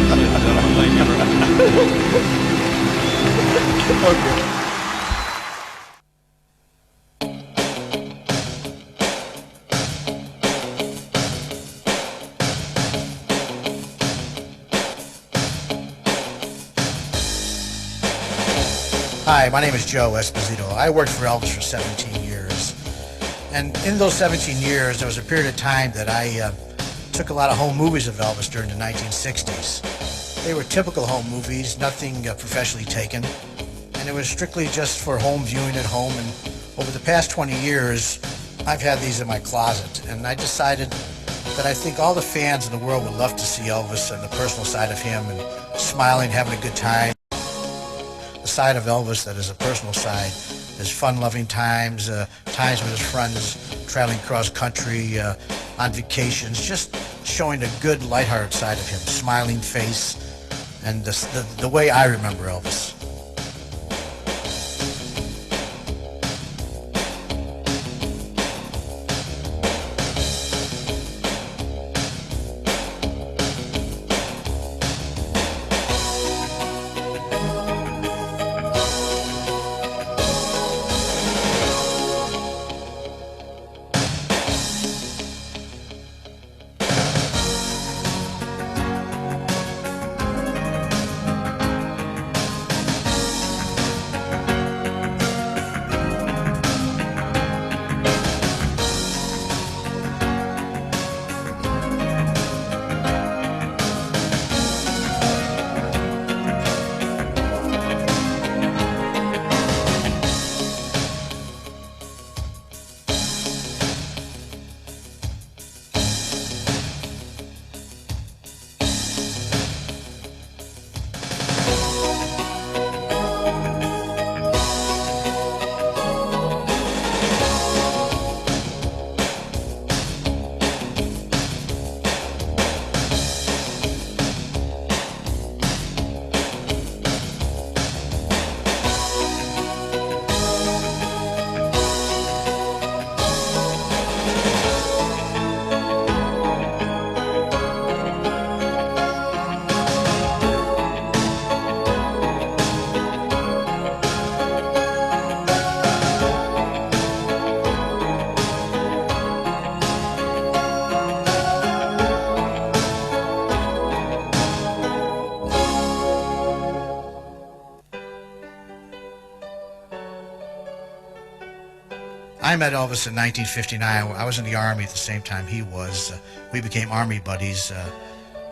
ladies and gentlemen. Thank you very much. Okay. Hi, my name is Joe Esposito. I worked for Elvis for 17 years. And in those 17 years, there was a period of time that I took a lot of home movies of Elvis during the 1960s. They were typical home movies, nothing professionally taken. And it was strictly just for home viewing at home. And over the past 20 years, I've had these in my closet. And I decided that I think all the fans in the world would love to see Elvis and the personal side of him and smiling, having a good time. The side of Elvis that is a personal side is fun-loving times, times with his friends, traveling cross country, on vacations, just showing a good, lighthearted side of him, smiling face, and the way I remember Elvis. I met Elvis in 1959. I was in the Army at the same time he was. We became Army buddies,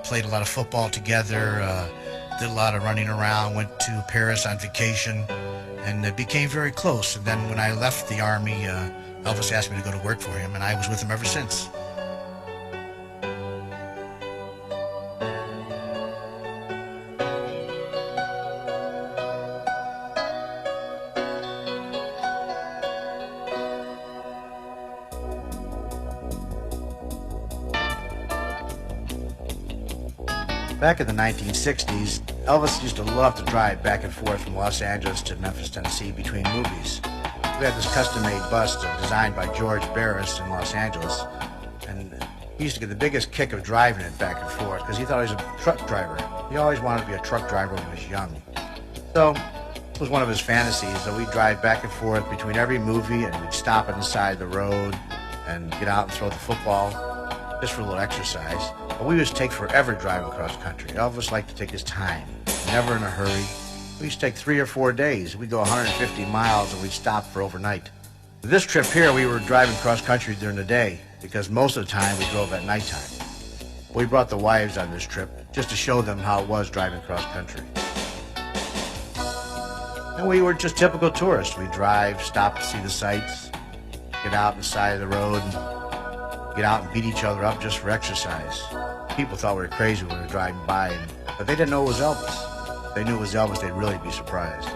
played a lot of football together, did a lot of running around, went to Paris on vacation, and became very close. And then when I left the Army, Elvis asked me to go to work for him, and I was with him ever since. Back in the 1960s, Elvis used to love to drive back and forth from Los Angeles to Memphis, Tennessee between movies. We had this custom-made bus designed by George Barris in Los Angeles, and he used to get the biggest kick of driving it back and forth because he thought he was a truck driver. He always wanted to be a truck driver when he was young. So it was one of his fantasies that we'd drive back and forth between every movie, and we'd stop on the side of the road and get out and throw the football just for a little exercise. But we used to take forever driving across country. Elvis liked to take his time, never in a hurry. We used to take 3 or 4 days. We'd go 150 miles and we'd stop for overnight. This trip here, we were driving cross country during the day because most of the time we drove at nighttime. We brought the wives on this trip just to show them how it was driving cross country. And we were just typical tourists. We'd drive, stop to see the sights, get out on the side of the road, and get out and beat each other up just for exercise. People thought we were crazy when we were driving by, but they didn't know it was Elvis. If they knew it was Elvis, they'd really be surprised.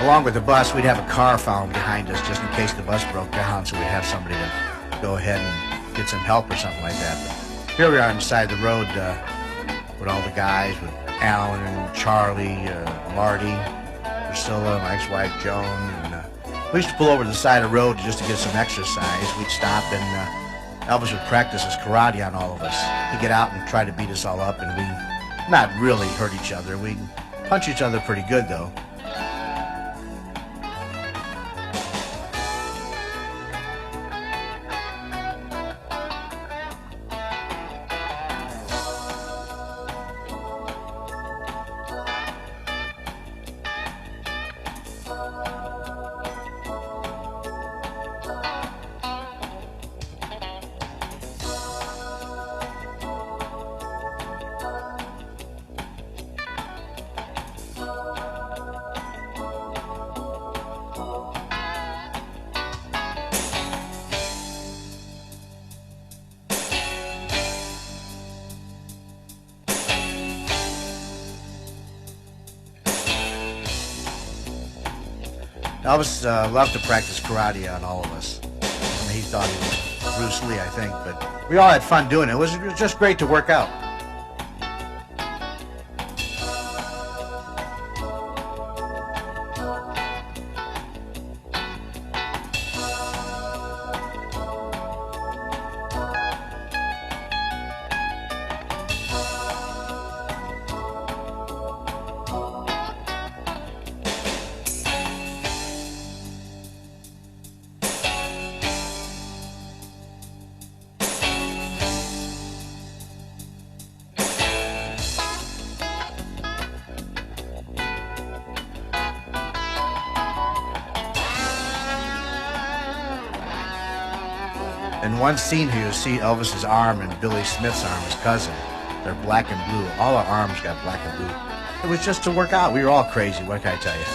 Along with the bus, we'd have a car following behind us just in case the bus broke down, so we'd have somebody to go ahead and get some help or something like that. But here we are on the side of the road with all the guys, with Alan and Charlie, Marty, Priscilla, my ex-wife Joan, and we used to pull over to the side of the road just to get some exercise. We'd stop and Elvis would practice his karate on all of us. He'd get out and try to beat us all up, and we'd not really hurt each other. We'd punch each other pretty good, though. Elvis loved to practice karate on all of us. I mean, he thought he was Bruce Lee, I think, but we all had fun doing it. It was just great to work out. In one scene here, you see Elvis's arm and Billy Smith's arm, his cousin. They're black and blue. All our arms got black and blue. It was just to work out. We were all crazy, what can I tell you?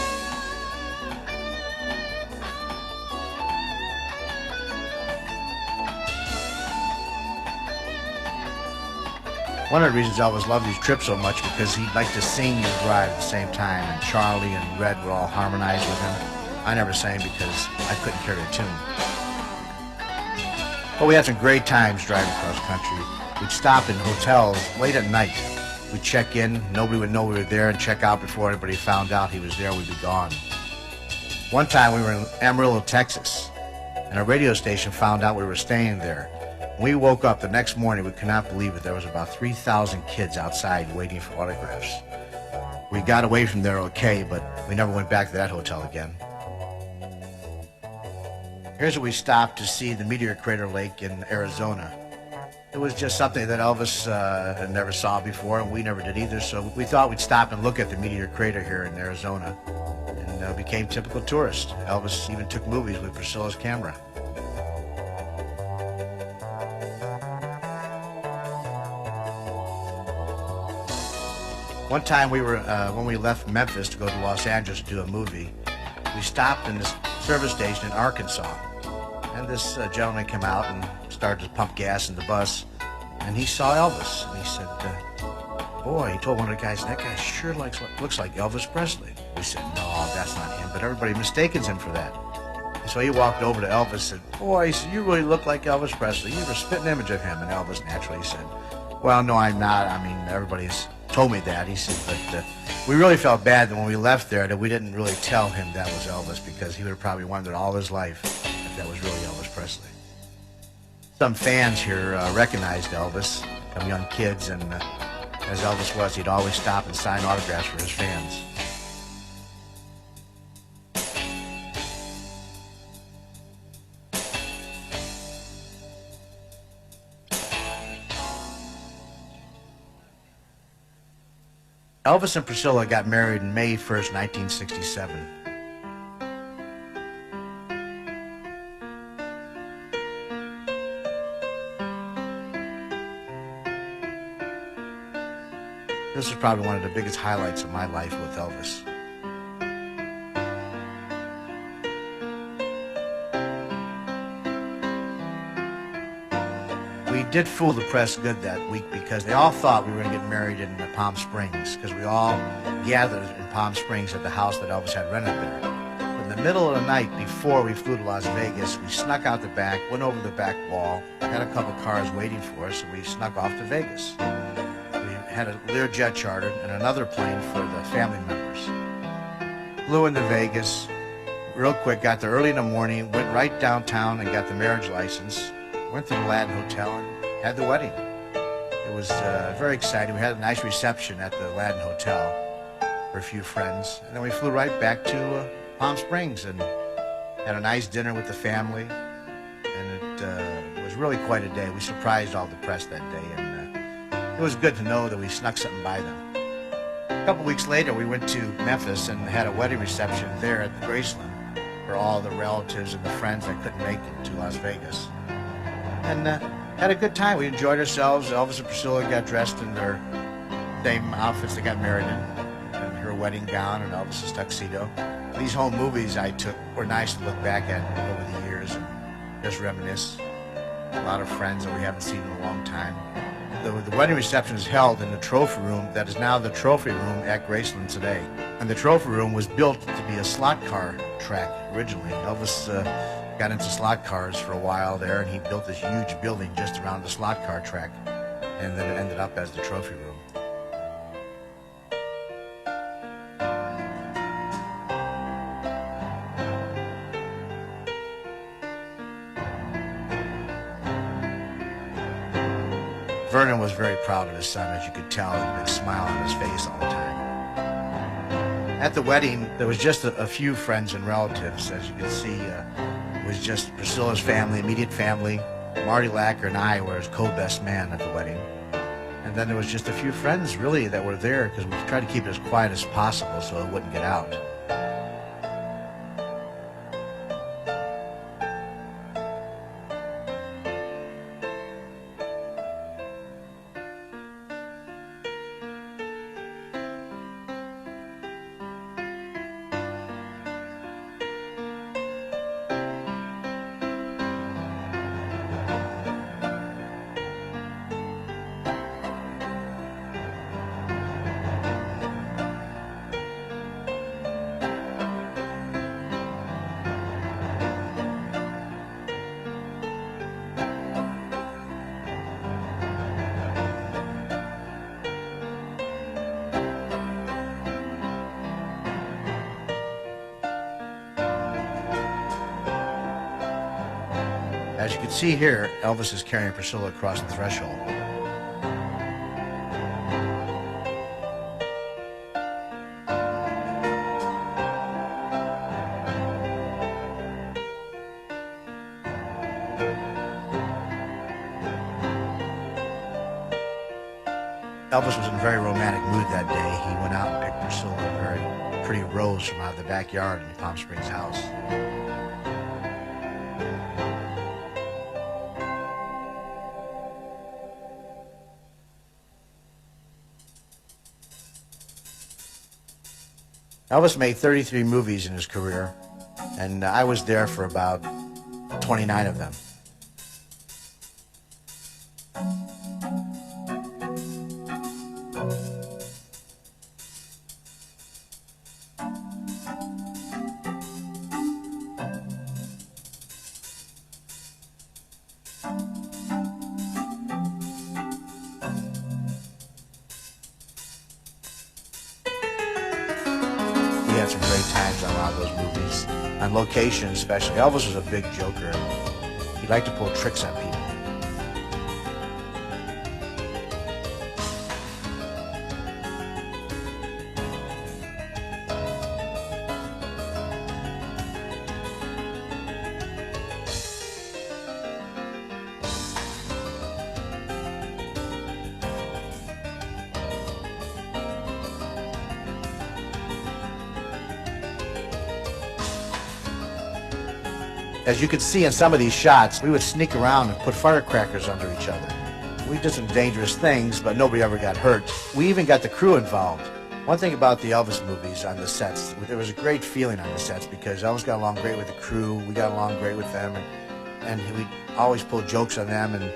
One of the reasons Elvis loved these trips so much because he'd like to sing and drive at the same time, and Charlie and Red would all harmonize with him. I never sang because I couldn't carry a tune. But we had some great times driving across country. We'd stop in hotels late at night. We'd check in, nobody would know we were there, and check out before anybody found out he was there, we'd be gone. One time we were in Amarillo, Texas, and a radio station found out we were staying there. When we woke up the next morning, we could not believe it. There was about 3,000 kids outside waiting for autographs. We got away from there okay, but we never went back to that hotel again. Here's where we stopped to see the meteor crater lake in Arizona. It was just something that Elvis never saw before, and we never did either, so we thought we'd stop and look at the meteor crater here in Arizona, and became typical tourists. Elvis even took movies with Priscilla's camera. One time we were, when we left Memphis to go to Los Angeles to do a movie, we stopped in this service station in Arkansas. And this gentleman came out and started to pump gas in the bus, and he saw Elvis, and he said, boy, he told one of the guys, that guy sure looks like Elvis Presley. We said, no, that's not him, but everybody mistakes him for that. And so he walked over to Elvis and said, boy, he said, you really look like Elvis Presley. You have a spitting image of him. And Elvis naturally said, well, no, I'm not. I mean, everybody's told me that. He said, but we really felt bad that when we left there that we didn't really tell him that was Elvis, because he would have probably wondered all his life if that was really Elvis Presley. Some fans here recognized Elvis, some young kids, and as Elvis was, he'd always stop and sign autographs for his fans. Elvis and Priscilla got married on May 1st, 1967. This is probably one of the biggest highlights of my life with Elvis. We did fool the press good that week because they all thought we were going to get married in Palm Springs, because we all gathered in Palm Springs at the house that Elvis had rented there. the middle of the night before we flew to Las Vegas, we snuck out the back, went over the back wall, had a couple cars waiting for us, and we snuck off to Vegas. We had a Learjet chartered and another plane for the family members. Flew into Vegas real quick, got there early in the morning, went right downtown and got the marriage license, went to the Latin Hotel and had the wedding. It was very exciting. We had a nice reception at the Latin Hotel for a few friends, and then we flew right back to Palm Springs and had a nice dinner with the family, and it was really quite a day. We surprised all the press that day, and it was good to know that we snuck something by them. A couple weeks later, we went to Memphis and had a wedding reception there at the Graceland for all the relatives and the friends that couldn't make it to Las Vegas. And had a good time. We enjoyed ourselves. Elvis and Priscilla got dressed in their same outfits they got married in, and her wedding gown and Elvis's tuxedo. These home movies I took were nice to look back at over the years and just reminisce. A lot of friends that we haven't seen in a long time. The wedding reception is held in the trophy room that is now the trophy room at Graceland today. And the trophy room was built to be a slot car track originally. Elvis got into slot cars for a while there, and he built this huge building just around the slot car track, and then it ended up as the trophy room. Vernon was very proud of his son, as you could tell, a big smile on his face all the time. At the wedding, there was just a few friends and relatives. As you can see, it was just Priscilla's family, immediate family. Marty Lacker and I were his co-best man at the wedding. And then there was just a few friends, really, that were there because we tried to keep it as quiet as possible so it wouldn't get out. As you can see here, Elvis is carrying Priscilla across the threshold. Elvis was in a very romantic mood that day. He went out and picked Priscilla a very pretty rose from out of the backyard in the Palm Springs house. Elvis made 33 movies in his career, and I was there for about 29 of them. We had some great times on a lot of those movies, on location especially. Elvis was a big joker. He liked to pull tricks on people. As you can see in some of these shots, we would sneak around and put firecrackers under each other. We did some dangerous things, but nobody ever got hurt. We even got the crew involved. One thing about the Elvis movies on the sets, there was a great feeling on the sets because Elvis got along great with the crew, we got along great with them, and we always pulled jokes on them, and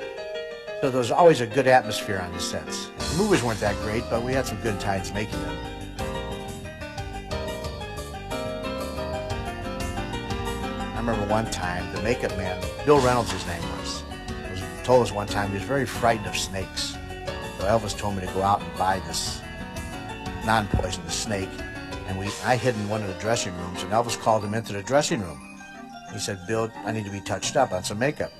so there was always a good atmosphere on the sets. The movies weren't that great, but we had some good times making them. remember one time, the makeup man, Bill Reynolds his name was told us one time he was very frightened of snakes. So Elvis told me to go out and buy this non-poisonous snake, and I hid in one of the dressing rooms, and Elvis called him into the dressing room. He said, "Bill, I need to be touched up on some makeup."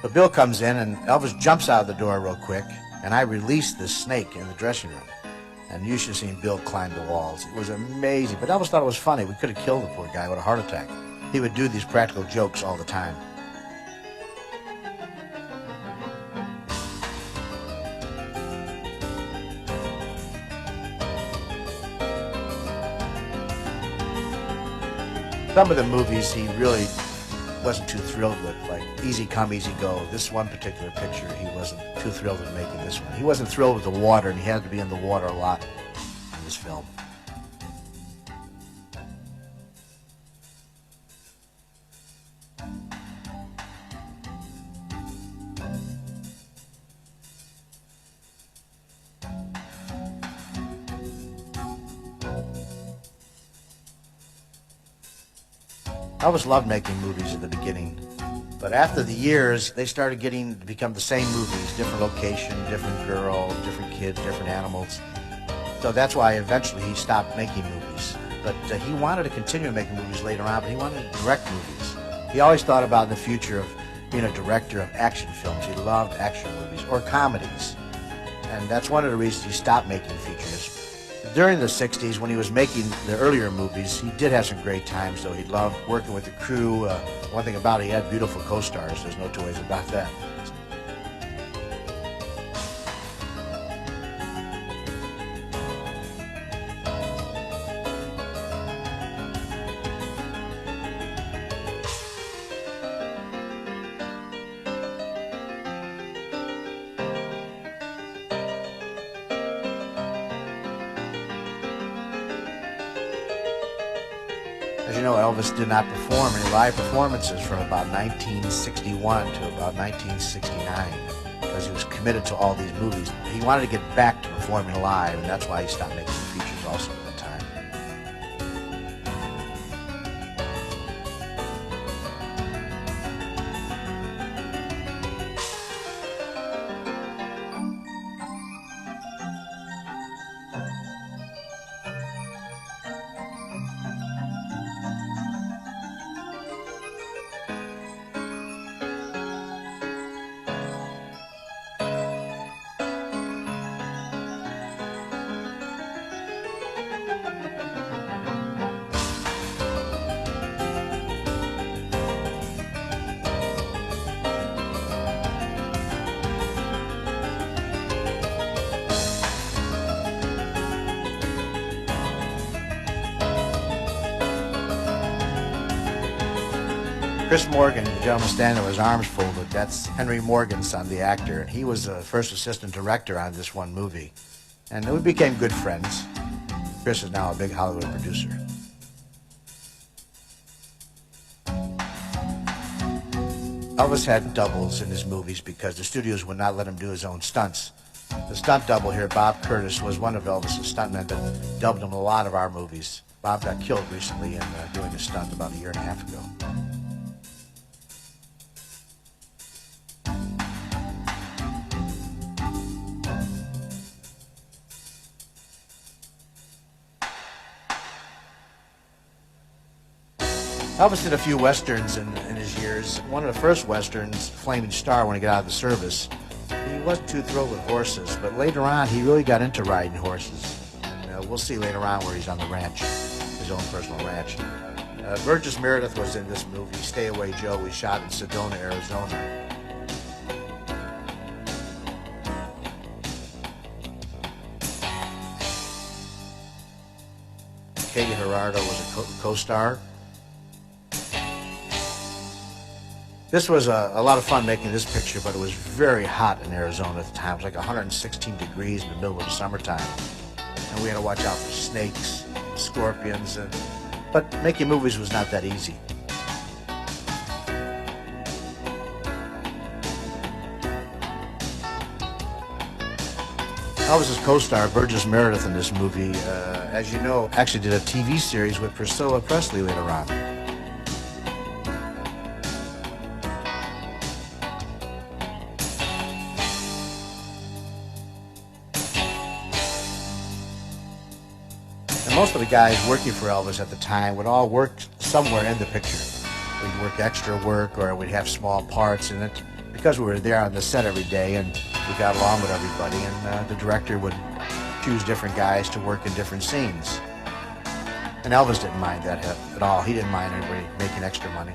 But Bill comes in, and Elvis jumps out of the door real quick, and I released this snake in the dressing room. And you should have seen Bill climb the walls. It was amazing. But Elvis thought it was funny. We could have killed the poor guy with a heart attack. He would do these practical jokes all the time. Some of the movies he really wasn't too thrilled with, like Easy Come, Easy Go. This one particular picture, he wasn't too thrilled with making this one. He wasn't thrilled with the water, and he had to be in the water a lot in this film. Elvis loved making movies at the beginning, but after the years, they started getting to become the same movies, different location, different girl, different kids, different animals. So that's why eventually he stopped making movies. But he wanted to continue making movies later on, but he wanted to direct movies. He always thought about in the future of being a director of action films. He loved action movies or comedies, and that's one of the reasons he stopped making features. During the 60s, when he was making the earlier movies, he did have some great times, though. He loved working with the crew. One thing about it, he had beautiful co-stars. There's no two ways about that. As you know, Elvis did not perform any live performances from about 1961 to about 1969 because he was committed to all these movies. He wanted to get back to performing live, and that's why he stopped making features also at the time. Chris Morgan, the gentleman standing with his arms folded, that's Henry Morgan's son, the actor. He was the first assistant director on this one movie. And we became good friends. Chris is now a big Hollywood producer. Elvis had doubles in his movies because the studios would not let him do his own stunts. The stunt double here, Bob Curtis, was one of Elvis's stuntmen that dubbed him a lot of our movies. Bob got killed recently in doing a stunt about a year and a half ago. Elvis did a few westerns in his years. One of the first westerns, Flaming Star, when he got out of the service, he wasn't too thrilled with horses, but later on he really got into riding horses. And we'll see later on where he's on the ranch, his own personal ranch. Burgess Meredith was in this movie, Stay Away Joe. We shot in Sedona, Arizona. Katie Gerardo was a co-star. This was a lot of fun making this picture, but it was very hot in Arizona at the time. It was like 116 degrees in the middle of the summertime. And we had to watch out for snakes, scorpions, but making movies was not that easy. Elvis's co-star, Burgess Meredith, in this movie, as you know, actually did a TV series with Priscilla Presley later on. Most of the guys working for Elvis at the time would all work somewhere in the picture. We'd work extra work, or we'd have small parts in it, because we were there on the set every day and we got along with everybody, and the director would choose different guys to work in different scenes. And Elvis didn't mind that at all. He didn't mind anybody making extra money.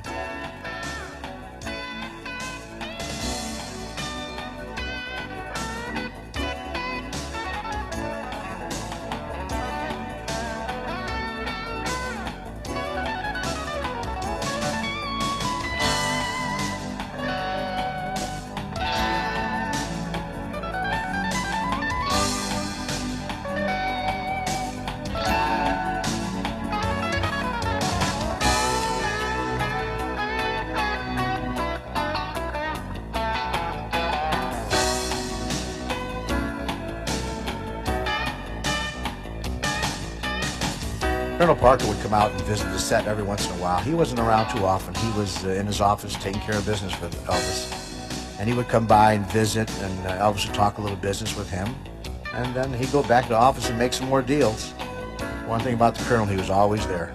Colonel Parker would come out and visit the set every once in a while. He wasn't around too often. He was in his office taking care of business for Elvis. And he would come by and visit, and Elvis would talk a little business with him. And then he'd go back to the office and make some more deals. One thing about the Colonel, he was always there.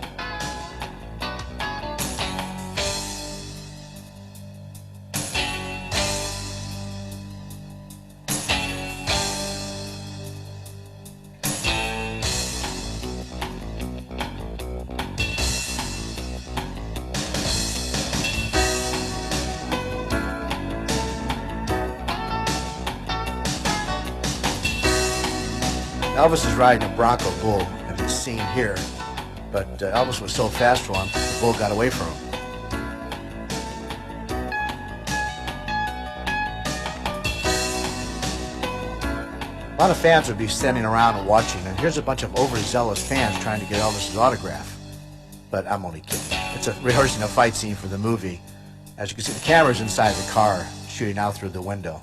Elvis is riding a Bronco bull in this scene here, but Elvis was so fast for him, the bull got away from him. A lot of fans would be standing around and watching, and here's a bunch of overzealous fans trying to get Elvis's autograph. But I'm only kidding. It's rehearsing a fight scene for the movie. As you can see, the camera's inside the car, shooting out through the window.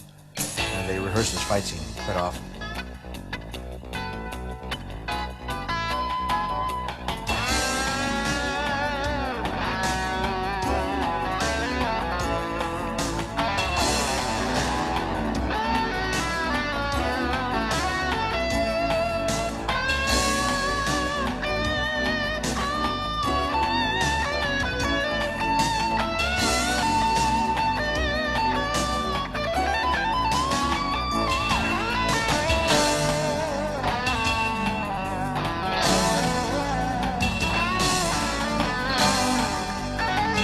And they rehearse this fight scene quite often.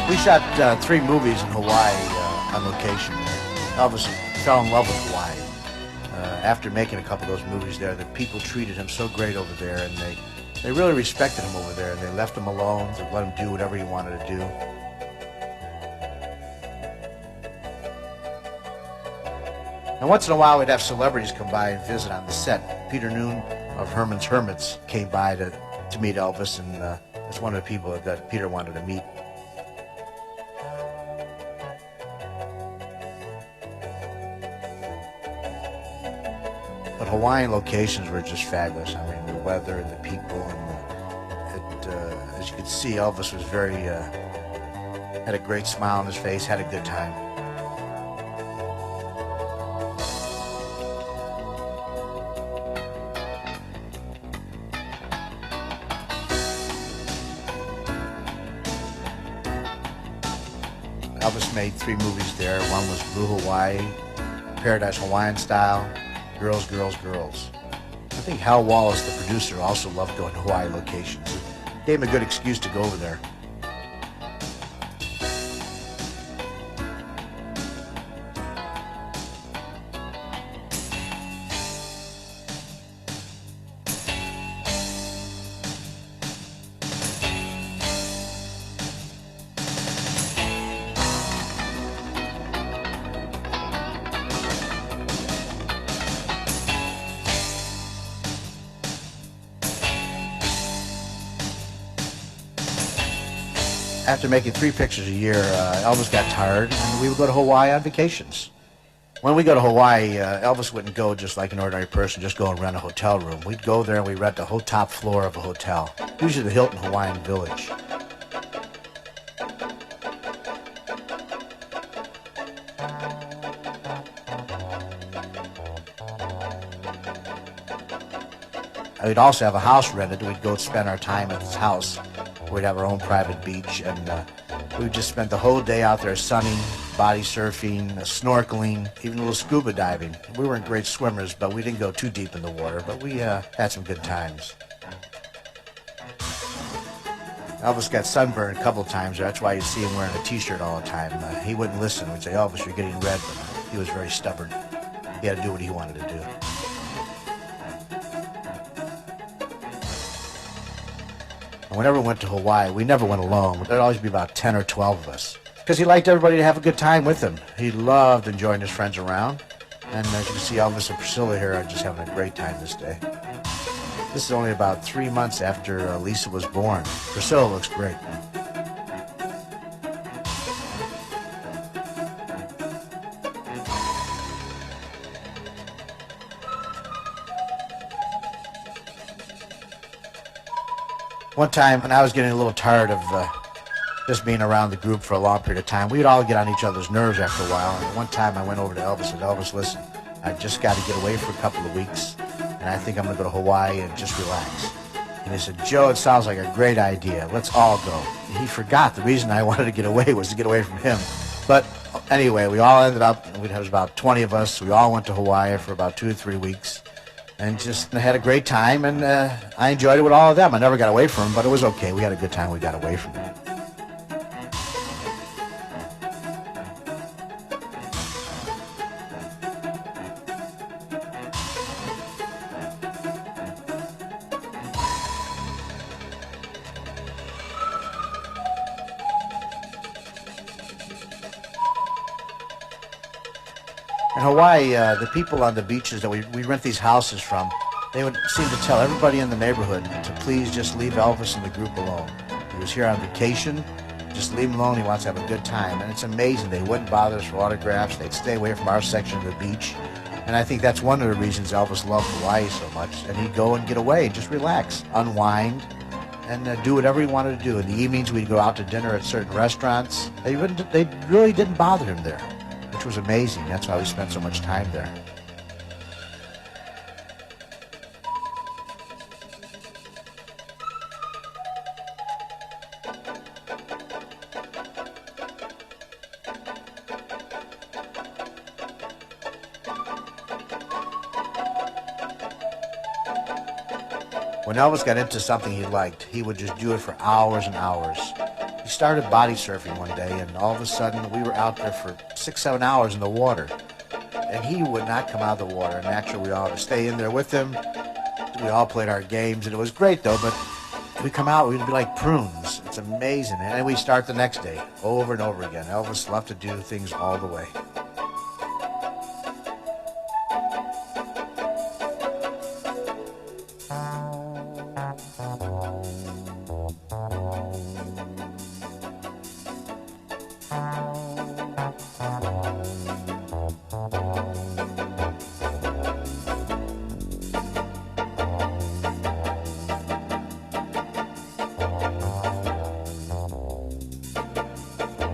We shot 3 movies in Hawaii on location there. Elvis fell in love with Hawaii. After making a couple of those movies there, the people treated him so great over there, and they really respected him over there, and they left him alone to let him do whatever he wanted to do. And once in a while, we'd have celebrities come by and visit on the set. Peter Noone of Herman's Hermits came by to meet Elvis, and that's one of the people that Peter wanted to meet. But Hawaiian locations were just fabulous. I mean, the weather and the people, and as you could see, Elvis was very, had a great smile on his face, had a good time. Elvis made 3 movies there. One was Blue Hawaii, Paradise Hawaiian Style, Girls, Girls, Girls. I think Hal Wallace, the producer, also loved going to Hawaii locations. It gave him a good excuse to go over there. After making 3 pictures a year, Elvis got tired, and we would go to Hawaii on vacations. When we go to Hawaii, Elvis wouldn't go just like an ordinary person, just go and rent a hotel room. We'd go there and we'd rent the whole top floor of a hotel, usually the Hilton Hawaiian Village. We'd also have a house rented. We'd go spend our time at his house. We'd have our own private beach, and we'd just spend the whole day out there sunning, body surfing, snorkeling, even a little scuba diving. We weren't great swimmers, but we didn't go too deep in the water, but we had some good times. Elvis got sunburned a couple times. That's why you see him wearing a t-shirt all the time. He wouldn't listen. We'd say, Elvis, you're getting red, but he was very stubborn. He had to do what he wanted to do. And whenever we went to Hawaii, we never went alone. There'd always be about 10 or 12 of us, because he liked everybody to have a good time with him. He loved enjoying his friends around. And as you can see, Elvis and Priscilla here are just having a great time this day. This is only about 3 months after Lisa was born. Priscilla looks great. One time, when I was getting a little tired of just being around the group for a long period of time, we'd all get on each other's nerves after a while. And one time I went over to Elvis and said, Elvis, listen, I just got to get away for a couple of weeks, and I think I'm going to go to Hawaii and just relax. And he said, Joe, it sounds like a great idea. Let's all go. He forgot the reason I wanted to get away was to get away from him. But anyway, we all ended up, there was about 20 of us. We all went to Hawaii for about 2 or 3 weeks and just had a great time. And I enjoyed it with all of them. I never got away from them, but it was okay. We had a good time. We got away from them. In Hawaii, the people on the beaches that we rent these houses from, they would seem to tell everybody in the neighborhood to please just leave Elvis and the group alone. He was here on vacation. Just leave him alone. He wants to have a good time. And it's amazing. They wouldn't bother us for autographs. They'd stay away from our section of the beach. And I think that's one of the reasons Elvis loved Hawaii so much. And he'd go and get away and just relax, unwind, and do whatever he wanted to do. In the evenings, we'd go out to dinner at certain restaurants. They really didn't bother him there, which was amazing. That's why we spent so much time there. When Elvis got into something he liked, he would just do it for hours and hours. He started body surfing one day, and all of a sudden we were out there for 6, 7 hours in the water. And he would not come out of the water. And naturally, we all had to stay in there with him. We all played our games, and it was great, though. But we'd come out, we'd be like prunes. It's amazing. And then we'd start the next day, over and over again. Elvis loved to do things all the way.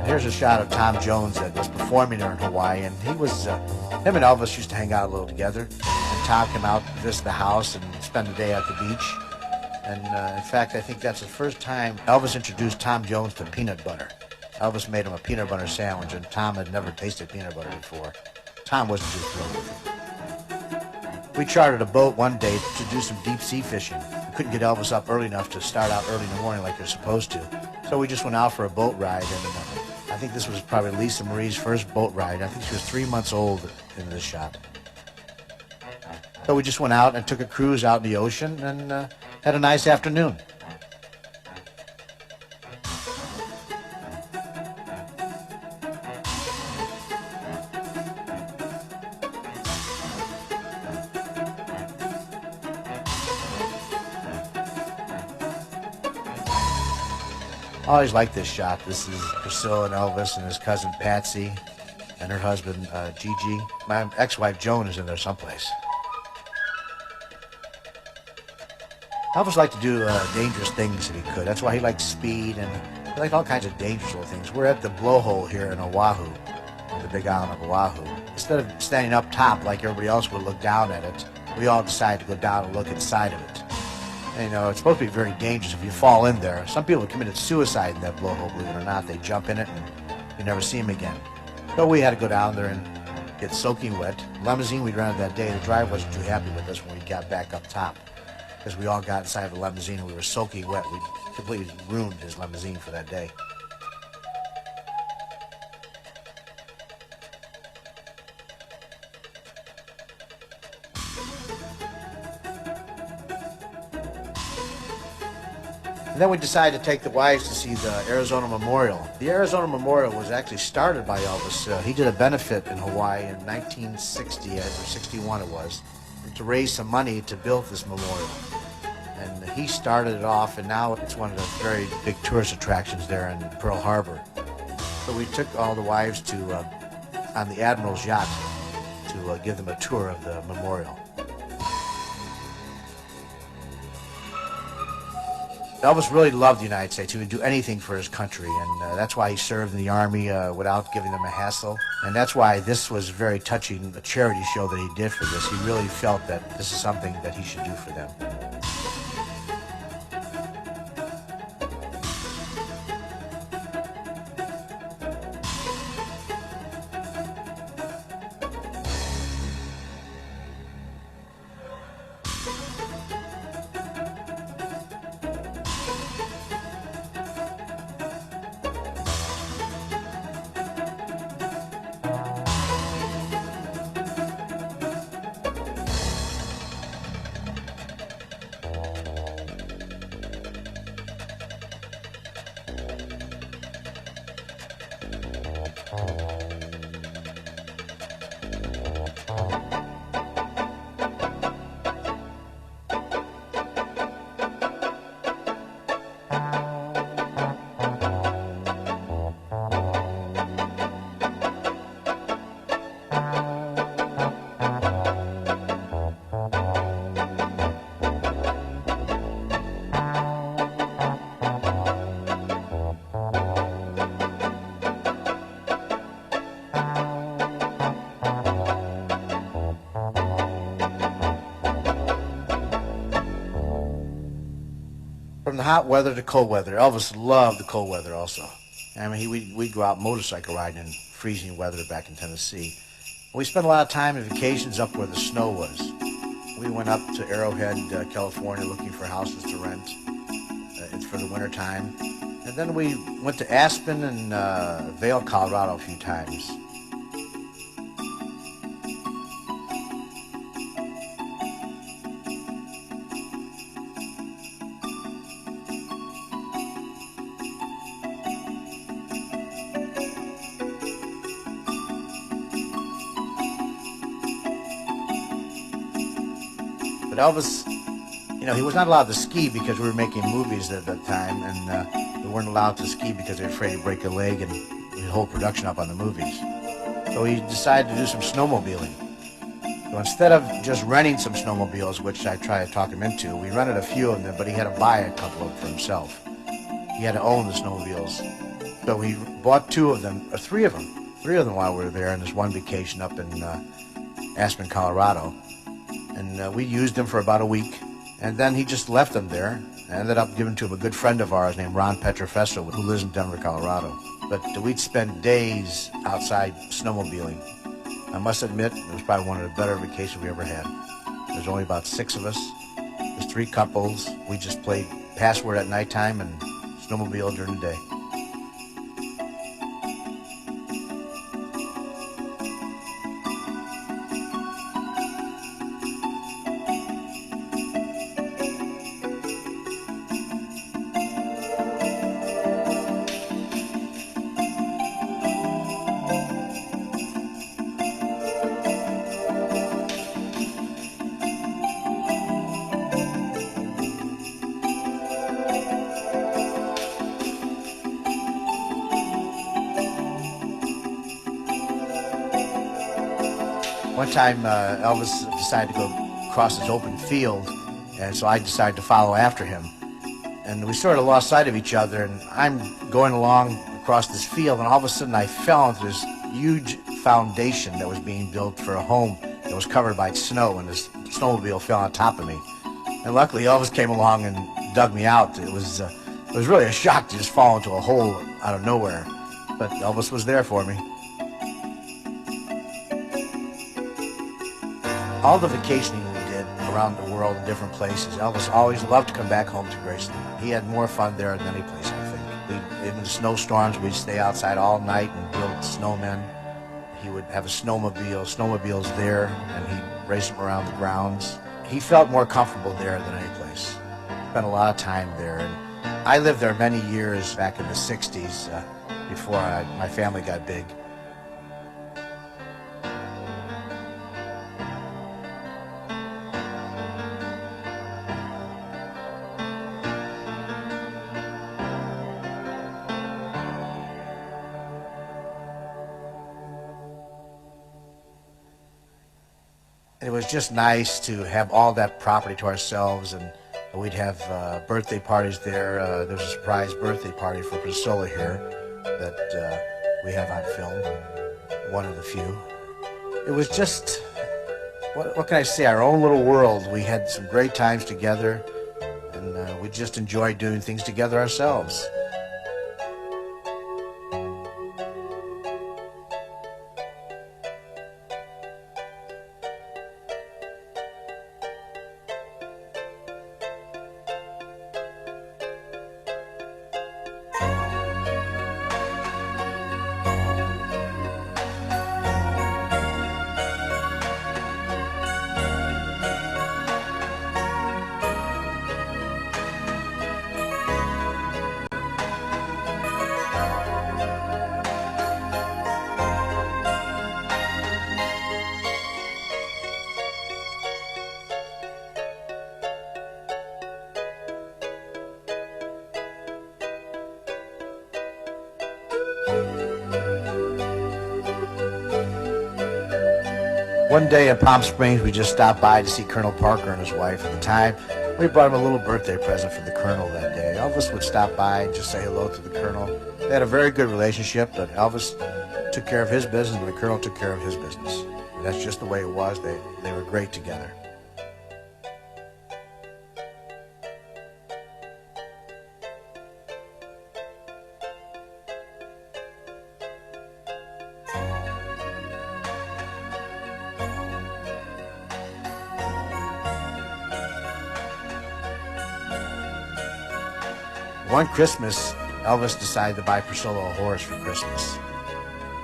Here's a shot of Tom Jones that was performing there in Hawaii, and him and Elvis used to hang out a little together, and Tom came out to visit the house and spend the day at the beach. And in fact, I think that's the first time Elvis introduced Tom Jones to peanut butter. Elvis made him a peanut butter sandwich, and Tom had never tasted peanut butter before. Tom wasn't too thrilled with it. We chartered a boat one day to do some deep sea fishing. We couldn't get Elvis up early enough to start out early in the morning like you're supposed to. So we just went out for a boat ride, and I think this was probably Lisa Marie's first boat ride. I think she was 3 months old in this shot. So we just went out and took a cruise out in the ocean and had a nice afternoon. I always liked this shot. This is Priscilla and Elvis and his cousin Patsy and her husband Gigi. My ex-wife Joan is in there someplace. Elvis liked to do dangerous things if he could. That's why he liked speed and he liked all kinds of dangerous little things. We're at the blowhole here in Oahu, the big island of Oahu. Instead of standing up top like everybody else would look down at it, we all decided to go down and look inside of it. And, you know, it's supposed to be very dangerous if you fall in there. Some people have committed suicide in that blowhole, believe it or not. They jump in it and you never see them again. So we had to go down there and get soaking wet. The limousine we rented that day, the driver wasn't too happy with us when we got back up top, because we all got inside of the limousine and we were soaking wet. We completely ruined his limousine for that day. And then we decided to take the wives to see the Arizona Memorial. The Arizona Memorial was actually started by Elvis. He did a benefit in Hawaii in 1960, or 61 it was, to raise some money to build this memorial. And he started it off, and now it's one of the very big tourist attractions there in Pearl Harbor. So we took all the wives to on the Admiral's yacht to give them a tour of the memorial. Elvis really loved the United States. He would do anything for his country, and that's why he served in the Army without giving them a hassle. And that's why this was very touching, a charity show that he did for this. He really felt that this is something that he should do for them. From the hot weather to cold weather, Elvis loved the cold weather also. I mean, we'd go out motorcycle riding in freezing weather back in Tennessee. We spent a lot of time and vacations up where the snow was. We went up to Arrowhead, California, looking for houses to rent for the winter time. And then we went to Aspen and Vail, Colorado a few times. But Elvis, you know, he was not allowed to ski because we were making movies at that time, and we weren't allowed to ski because they were afraid to break a leg and the whole production up on the movies. So he decided to do some snowmobiling. So instead of just renting some snowmobiles, which I tried to talk him into, we rented a few of them, but he had to buy a couple of them for himself. He had to own the snowmobiles. So we bought two of them, or three of them while we were there on this one vacation up in Aspen, Colorado. And we used them for about a week, and then he just left them there. I ended up giving to him a good friend of ours named Ron Petrofesso, who lives in Denver, Colorado. But we'd spend days outside snowmobiling. I must admit, it was probably one of the better vacations we ever had. There's only about 6 of us. There's 3 couples. We just played password at nighttime and snowmobile during the day. One time, Elvis decided to go cross this open field, and so I decided to follow after him. And we sort of lost sight of each other, and I'm going along across this field, and all of a sudden I fell into this huge foundation that was being built for a home that was covered by snow, and this snowmobile fell on top of me. And luckily Elvis came along and dug me out. It was really a shock to just fall into a hole out of nowhere. But Elvis was there for me. All the vacationing we did around the world in different places, Elvis always loved to come back home to Graceland. He had more fun there than any place, I think. In the snowstorms, we'd stay outside all night and build snowmen. He would have a snowmobiles there, and he'd race them around the grounds. He felt more comfortable there than any place. Spent a lot of time there. And I lived there many years back in the 60s before my family got big. It was just nice to have all that property to ourselves, and we'd have birthday parties there. There was a surprise birthday party for Priscilla here that we have on film, one of the few. It was just, what can I say, our own little world. We had some great times together, and we just enjoyed doing things together ourselves. One day in Palm Springs, we just stopped by to see Colonel Parker and his wife at the time. We brought him a little birthday present for the Colonel that day. Elvis would stop by and just say hello to the Colonel. They had a very good relationship, but Elvis took care of his business and the Colonel took care of his business. And that's just the way it was. They were great together. One Christmas, Elvis decided to buy Priscilla a horse for Christmas.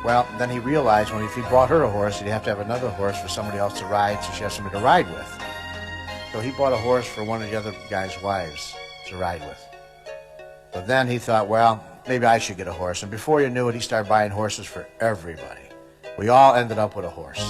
Well, then he realized if he bought her a horse, he'd have to have another horse for somebody else to ride, so she has somebody to ride with. So he bought a horse for one of the other guy's wives to ride with. But then he thought, well, maybe I should get a horse. And before you knew it, he started buying horses for everybody. We all ended up with a horse.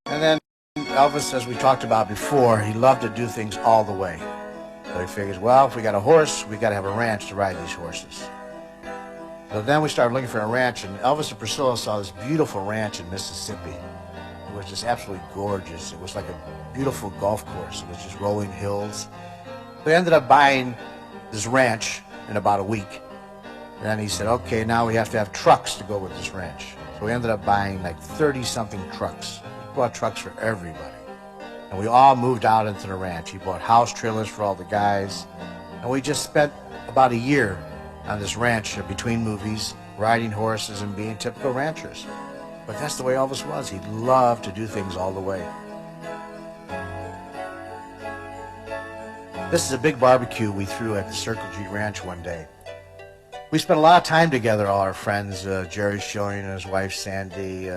And then Elvis, as we talked about before, he loved to do things all the way. So he figures, well, if we got a horse, we got to have a ranch to ride these horses. So then we started looking for a ranch, and Elvis and Priscilla saw this beautiful ranch in Mississippi. It was just absolutely gorgeous. It was like a beautiful golf course. It was just rolling hills. They ended up buying this ranch in about a week. And then he said, okay, now we have to have trucks to go with this ranch. So we ended up buying like 30-something trucks. We bought trucks for everybody. And and we all moved out into the ranch. He bought house trailers for all the guys, and we just spent about a year on this ranch between movies, riding horses and being typical ranchers. But that's the way Elvis was. He loved to do things all the way. This is a big barbecue we threw at the Circle G Ranch one day. We spent a lot of time together, all our friends, Jerry Schilling and his wife Sandy,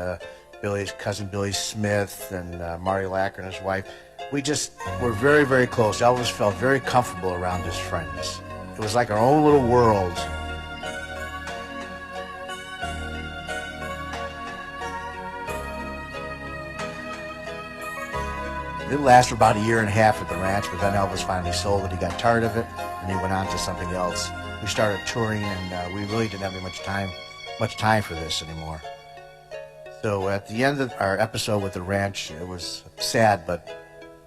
Billy's cousin Billy Smith, and Marty Lacker and his wife. We just were very, very close. Elvis felt very comfortable around his friends. It was like our own little world. It lasted for about a year and a half at the ranch, but then Elvis finally sold it. He got tired of it, and he went on to something else. We started touring, and we really didn't have much time for this anymore. So at the end of our episode with the ranch, it was sad, but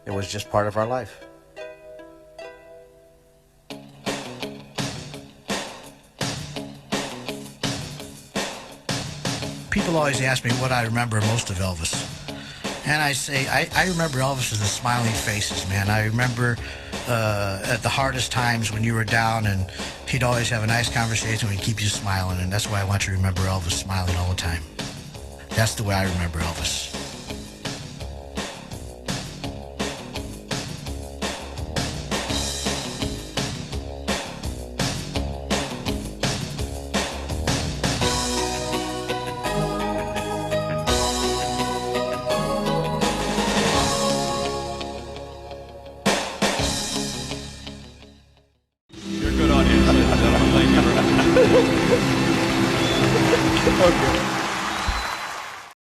it was just part of our life. People always ask me what I remember most of Elvis. And I say, I remember Elvis as the smiling faces, man. I remember at the hardest times when you were down, and he'd always have a nice conversation and keep you smiling, and that's why I want you to remember Elvis smiling all the time. That's the way I remember Elvis. You're a good audience, ladies and gentlemen. Thank you very much. Okay.